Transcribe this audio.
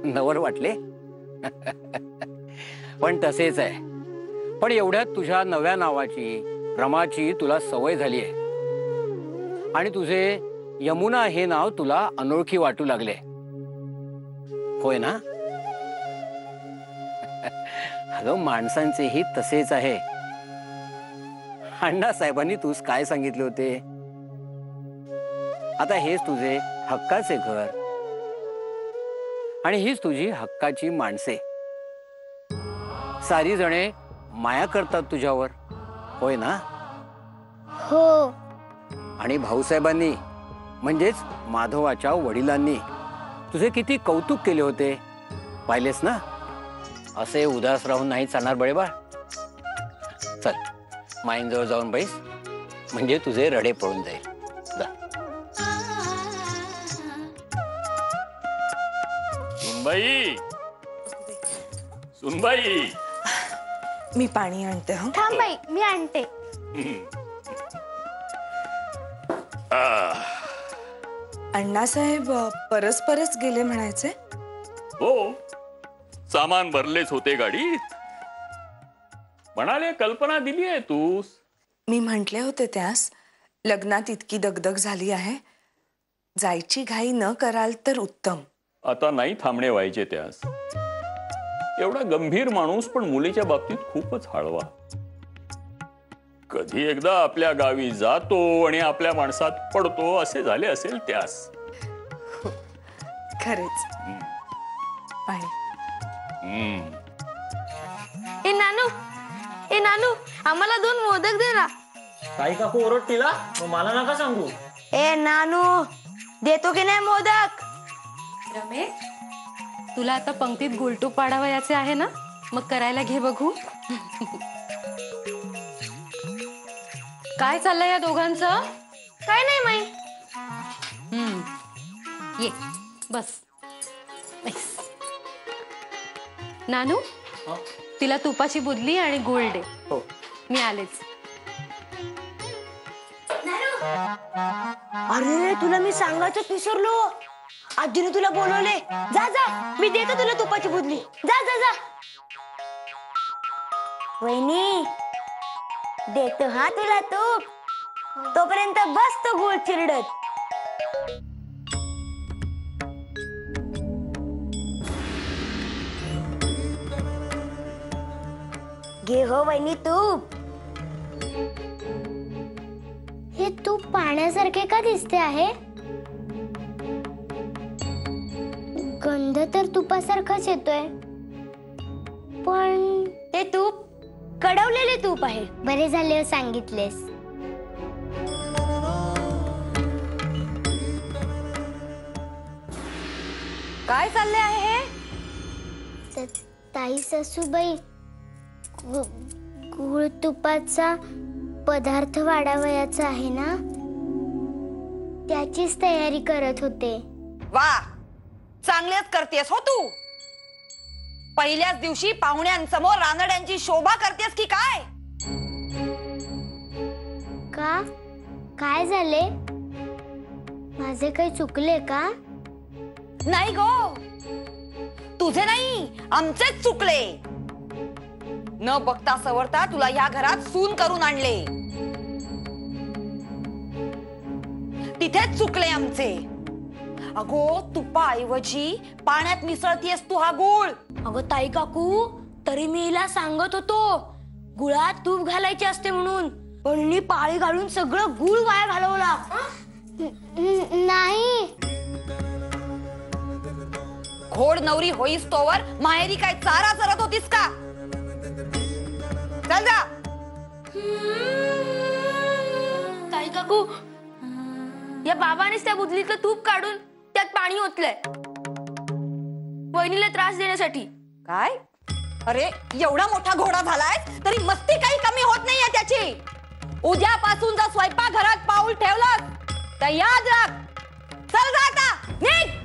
नवर वाटले पण तसेच आहे. पण एवढ्यात तुझ्या नव्या नावाची रमाची तुला सवय झाली आहे आणि तुझे यमुना हे नाव तुला अनोळखी वाटू लागले, होय ना? अगं माणसांचेही तसेच आहे. अण्णा साहेबांनी तूच काय सांगितले होते? आता हेच तुझे हक्काचे घर आणि हीच तुझी हक्काची माणसे. सारी जणे माया करतात तुझ्यावर, होय ना? हो. आणि भाऊसाहेबांनी म्हणजेच माधवाच्या वडिलांनी तुझे किती कौतुक केले होते, पाहिलेस ना? असे उदास राहून नाही चालणार बळेबा. चल माईंजवळ जाऊन बैस, म्हणजे तुझे रडे पळून जाईल. जा. सुनबाई, सुनबाई, मी पाणी आणते. हं थांब बाई, मी आणते. अण्णासाहेब परस्परच गेले म्हणायचे. हो, सामान भरलेच होते गाडीत. म्हणाले कल्पना दिली आहे तूस. मी म्हटले होते त्यास, लग्नात इतकी दगदग झाली आहे, जायची घाई न कराल तर उत्तम. आता नाही थांबणे व्हायचे त्यास. एवढा गंभीर माणूस पण मुलीच्या बाबतीत खूपच हळवा. कधी एकदा आपल्या गावी जातो आणि आपल्या माणसात पडतो असे झाले असेल त्यास. खरेच. पाणी. ए नानू, आम्हाला 2 मोदक दे ना. ताई काकू ओरडतीला, मग मला नका सांगू. ए नानू, देतो की नाही मोदक? रमेश, तुला आता पंक्तीत गुलटूप पाडावयाचे आहे ना, मग करायला घे बघू. काय चाललंय या दोघांचं? काय नाही माई. ये बस. नानू, तिला तुपाची बुदली आणि गुळ दे. हो. मी आलेच. अरे तुला मी सांगायचं विसरलो. आजीने तुला बोलवले. जा जा, मी देतो तुला तुपाची बुदली. जा जा जा. वहिनी, देतो हा तुला तूप. तोपर्यंत बस तो गुळ चिरडत. घे हो वहिनी तूप. हे तूप पाण्यासारखे का दिसते आहे? गंध तर तुपासारखाच येतोय, पण ते तूप कडवलेले तूप आहे. बरे झाले सांगितलेस. काय चालले आहे हे? ताई सासूबाई, गुळ तुपाचा पदार्थ वाढावयाचा आहे ना, त्याचीच तयारी करत होते. वा, चांगलेच करतेस हो तू. पहिल्याच दिवशी पाहुण्यांसमोर रानड्यांची शोभा करतेस की काय? का? काय झाले? माझे काही चुकले का? नाही गो, तुझे नाही, आमचेच चुकले. न बघता सवरता तुला या घरात सून करून आणले. तिथेच चुकले आमचे. अगो, तुपाऐवजी पाण्यात मिसळतीयस तू हा गुळ. अगं ताई काकू, तरी मी हिला सांगत होतो गुळात तूप घालायचे असते म्हणून, पण मी पाळी घालून सगळं गुळ वाया घालवला. नाही. घोड नवरी होईस तोवर माहेरी काय चारा चरत होतीस का? चल जा. ताई काकू, या बाबानेच त्या बुदलीतलं तूप काढून त्यात पाणी ओतलंय, वहिनीला त्रास देण्यासाठी. काय? अरे, एवढा मोठा घोडा झालाय तरी मस्ती काही कमी होत नाहीये त्याची. उद्यापासून जर स्वयंपाक घरात पाऊल ठेवलं तर याद राख. चल जा आता, निघ.